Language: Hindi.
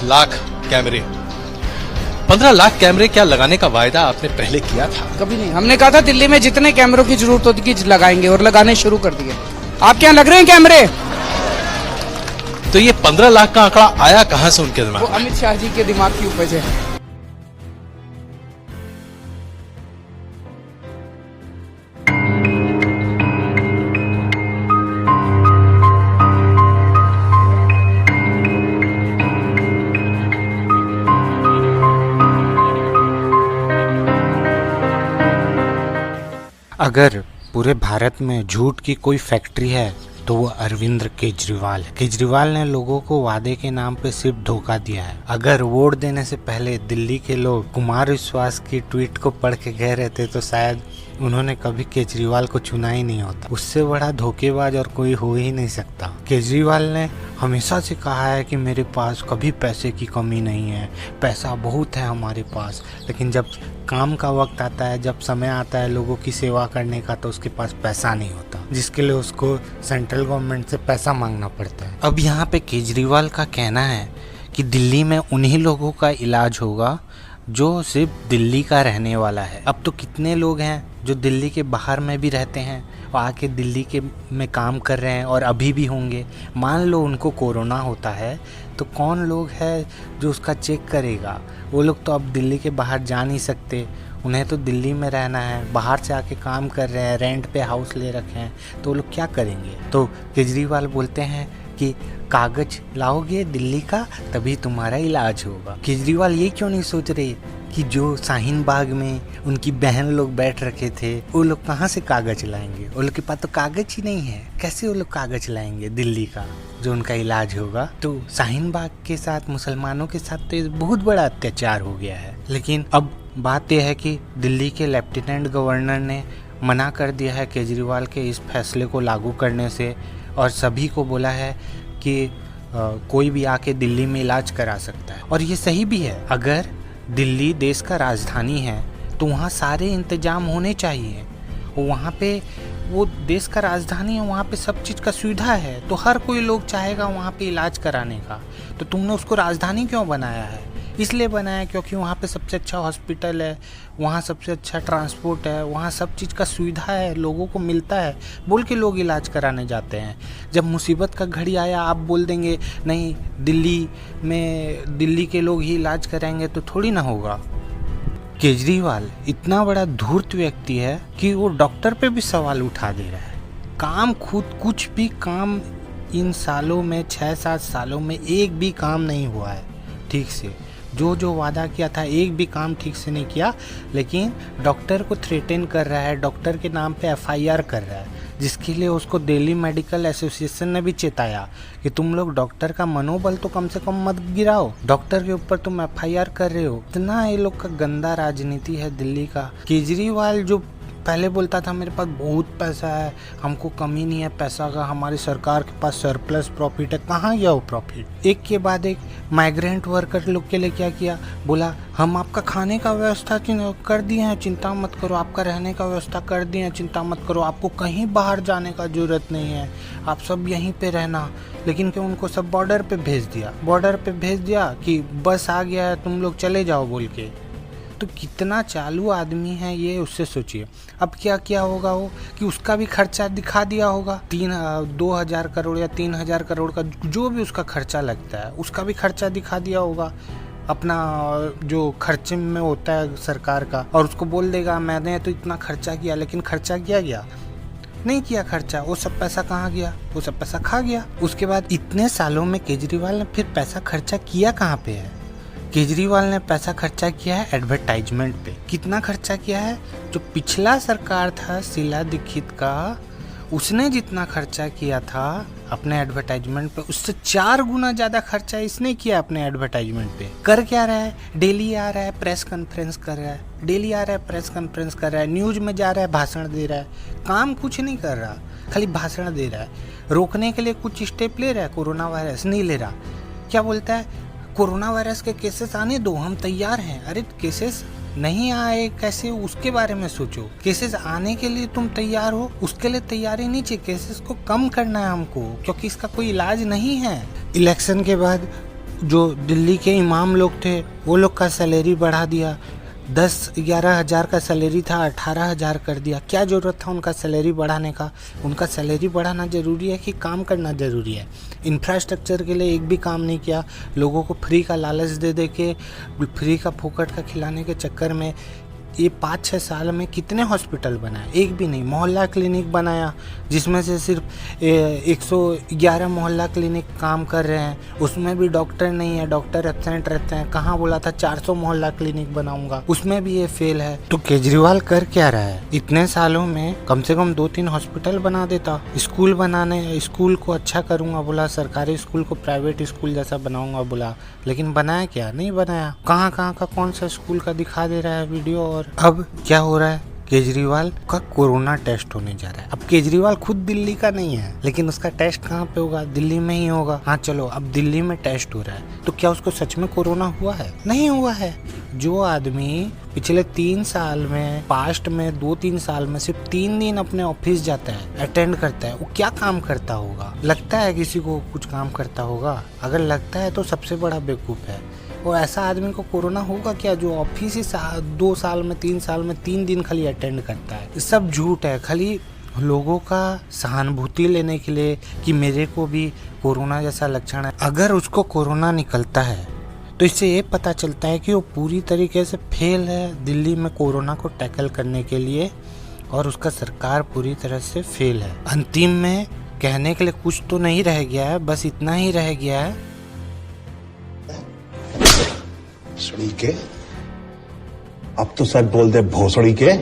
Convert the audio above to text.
लाख कैमरे, 15 लाख कैमरे क्या लगाने का वायदा आपने पहले किया था? कभी नहीं। हमने कहा था दिल्ली में जितने कैमरों की जरूरत होगी लगाएंगे और लगाने शुरू कर दिए। आपके यहाँ लग रहे हैं कैमरे? तो ये 15 लाख का आंकड़ा आया कहां से उनके दिमाग वो में? अमित शाह जी के दिमाग की उपज है। अगर पूरे भारत में झूठ की कोई फैक्ट्री है तो वो अरविंद केजरीवाल है। केजरीवाल ने लोगों को वादे के नाम पे सिर्फ धोखा दिया है। अगर वोट देने से पहले दिल्ली के लोग कुमार विश्वास की ट्वीट को पढ़ के गए रहते तो शायद उन्होंने कभी केजरीवाल को चुना ही नहीं होता। उससे बड़ा धोखेबाज और कोई हो ही नहीं सकता। केजरीवाल ने हमेशा से कहा है कि मेरे पास कभी पैसे की कमी नहीं है, पैसा बहुत है हमारे पास, लेकिन जब काम का वक्त आता है, जब समय आता है लोगों की सेवा करने का, तो उसके पास पैसा नहीं होता, जिसके लिए उसको सेंट्रल गवर्नमेंट से पैसा मांगना पड़ता है। अब यहाँ पे केजरीवाल का कहना है कि दिल्ली में उन्हीं लोगों का इलाज होगा जो सिर्फ दिल्ली का रहने वाला है। अब तो कितने लोग हैं जो दिल्ली के बाहर में भी रहते हैं और आके दिल्ली के में काम कर रहे हैं और अभी भी होंगे। मान लो उनको कोरोना होता है तो कौन लोग है जो उसका चेक करेगा? वो लोग तो अब दिल्ली के बाहर जा नहीं सकते, उन्हें तो दिल्ली में रहना है, बाहर से आके काम कर रहे हैं, रेंट पे हाउस ले रखे हैं, तो वो लोग क्या करेंगे? तो केजरीवाल बोलते हैं कि कागज लाओगे दिल्ली का तभी तुम्हारा इलाज होगा। केजरीवाल ये क्यों नहीं सोच रहे कि जो शाहीन बाग में उनकी बहन लोग बैठ रखे थे वो लोग कहाँ से कागज लाएंगे? वो लोग के पास तो कागज ही नहीं है, कैसे वो लोग कागज लाएंगे दिल्ली का जो उनका इलाज होगा? तो शाहीन बाग के साथ, मुसलमानों के साथ तो बहुत बड़ा अत्याचार हो गया है। लेकिन अब बात यह है कि दिल्ली के लेफ्टिनेंट गवर्नर ने मना कर दिया है केजरीवाल के इस फैसले को लागू करने से और सभी को बोला है कि कोई भी आके दिल्ली में इलाज करा सकता है। और ये सही भी है। अगर दिल्ली देश का राजधानी है तो वहाँ सारे इंतजाम होने चाहिए। वहाँ पे वो देश का राजधानी है, वहाँ पे सब चीज़ का सुविधा है, तो हर कोई लोग चाहेगा वहाँ पे इलाज कराने का। तो तुमने उसको राजधानी क्यों बनाया है? इसलिए बनाया क्योंकि वहाँ पे सबसे अच्छा हॉस्पिटल है, वहाँ सबसे अच्छा ट्रांसपोर्ट है, वहाँ सब चीज़ का सुविधा है, लोगों को मिलता है, बोल के लोग इलाज कराने जाते हैं। जब मुसीबत का घड़ी आया आप बोल देंगे नहीं दिल्ली के लोग ही इलाज कराएंगे तो थोड़ी ना होगा। केजरीवाल इतना बड़ा धूर्त व्यक्ति है कि वो डॉक्टर पे भी सवाल उठा दे रहा है। काम खुद कुछ भी काम इन सालों में 6-7 सालों में एक भी काम नहीं हुआ है ठीक से। जो वादा किया था एक भी काम ठीक से नहीं किया, लेकिन डॉक्टर को थ्रेटन कर रहा है, डॉक्टर के नाम पे FIR कर रहा है, जिसके लिए उसको दिल्ली मेडिकल एसोसिएशन ने भी चेताया कि तुम लोग डॉक्टर का मनोबल तो कम से कम मत गिराओ, डॉक्टर के ऊपर तुम FIR कर रहे हो। इतना ये लोग का गंदा राजनीति है दिल्ली का। केजरीवाल जो पहले बोलता था मेरे पास बहुत पैसा है, हमको कमी नहीं है पैसा का, हमारी सरकार के पास सरप्लस प्रॉफिट है, कहाँ गया वो प्रॉफिट? एक के बाद एक माइग्रेंट वर्कर लोग के लिए क्या किया? बोला हम आपका खाने का व्यवस्था कर दिए हैं, चिंता मत करो, आपका रहने का व्यवस्था कर दिए हैं, चिंता मत करो, आपको कहीं बाहर जाने का जरूरत नहीं है, आप सब यहीं पे रहना। लेकिन क्यों उनको सब बॉर्डर पे भेज दिया कि बस आ गया है तुम लोग चले जाओ बोल के। तो कितना चालू आदमी है ये, उससे सोचिए। अब क्या होगा वो कि उसका भी खर्चा दिखा दिया होगा, 2,000 करोड़ या 3,000 करोड़ का जो भी उसका खर्चा लगता है उसका भी खर्चा दिखा दिया होगा, अपना जो खर्चे में होता है सरकार का, और उसको बोल देगा मैंने तो इतना खर्चा किया। लेकिन खर्चा किया गया नहीं किया खर्चा, वो सब पैसा कहाँ गया? वो सब पैसा खा गया। उसके बाद इतने सालों में केजरीवाल ने फिर पैसा खर्चा किया कहाँ पे है? केजरीवाल ने पैसा खर्चा किया है एडवर्टाइजमेंट पे। कितना खर्चा किया है? जो पिछला सरकार था शीला दीक्षित का, उसने जितना खर्चा किया था अपने एडवर्टाइजमेंट पे, उससे 4 गुना ज्यादा खर्चा इसने किया अपने एडवर्टाइजमेंट पे। कर क्या रहा है? डेली आ रहा है, प्रेस कॉन्फ्रेंस कर रहा है, न्यूज में जा रहा है, भाषण दे रहा है, काम कुछ नहीं कर रहा, खाली भाषण दे रहा है। रोकने के लिए कुछ स्टेप ले रहा है, कोरोना वायरस नहीं ले रहा। क्या बोलता है? कोरोना वायरस के केसेस आने दो, हम तैयार हैं। अरे केसेस नहीं आए कैसे, उसके बारे में सोचो। केसेस आने के लिए तुम तैयार हो, उसके लिए तैयारी नहीं चाहिए। केसेस को कम करना है हमको, क्योंकि इसका कोई इलाज नहीं है। इलेक्शन के बाद जो दिल्ली के इमाम लोग थे वो लोग का सैलरी बढ़ा दिया। 10-11 हज़ार का सैलरी था 18 हज़ार कर दिया। क्या ज़रूरत था उनका सैलरी बढ़ाने का? उनका सैलरी बढ़ाना ज़रूरी है कि काम करना ज़रूरी है? इंफ्रास्ट्रक्चर के लिए एक भी काम नहीं किया। लोगों को फ्री का लालच दे दे के, फ्री का फोकट का खिलाने के चक्कर में ये 5-6 साल में कितने हॉस्पिटल बनाए? एक भी नहीं। मोहल्ला क्लिनिक बनाया जिसमें से सिर्फ 111 मोहल्ला क्लिनिक काम कर रहे हैं, उसमें भी डॉक्टर नहीं है, डॉक्टर एब्सेंट रहते हैं। कहाँ बोला था 400 मोहल्ला क्लिनिक बनाऊंगा, उसमें भी ये फेल है। तो केजरीवाल कर क्या रहा है? इतने सालों में कम से कम 2-3 हॉस्पिटल बना देता। स्कूल को अच्छा करूंगा बोला, सरकारी स्कूल को प्राइवेट स्कूल जैसा बनाऊंगा बोला, लेकिन बनाया क्या? नहीं बनाया। कहाँ का कौन सा स्कूल का दिखा दे रहा है वीडियो। और अब क्या हो रहा है? केजरीवाल का कोरोना टेस्ट होने जा रहा है। अब केजरीवाल खुद दिल्ली का नहीं है, लेकिन उसका टेस्ट कहाँ पे होगा? दिल्ली में ही होगा। हाँ चलो, अब दिल्ली में टेस्ट हो रहा है, तो क्या उसको सच में कोरोना हुआ है? नहीं हुआ है। जो आदमी पिछले 3 साल में, पास्ट में 2-3 साल में सिर्फ 3 दिन अपने ऑफिस जाता है, अटेंड करता है, वो क्या काम करता होगा? लगता है किसी को कुछ काम करता होगा? अगर लगता है तो सबसे बड़ा बेवकूफ़ है। और ऐसा आदमी को कोरोना होगा क्या जो ऑफिस ही 2 साल में, 3 साल में 3 दिन खाली अटेंड करता है? सब झूठ है, खाली लोगों का सहानुभूति लेने के लिए कि मेरे को भी कोरोना जैसा लक्षण है। अगर उसको कोरोना निकलता है तो इससे ये पता चलता है कि वो पूरी तरीके से फेल है दिल्ली में कोरोना को टैकल करने के लिए, और उसका सरकार पूरी तरह से फेल है। अंतिम में कहने के लिए कुछ तो नहीं रह गया है, बस इतना ही रह गया है, सड़ी के अब तो सच बोल दे भोसड़ी के।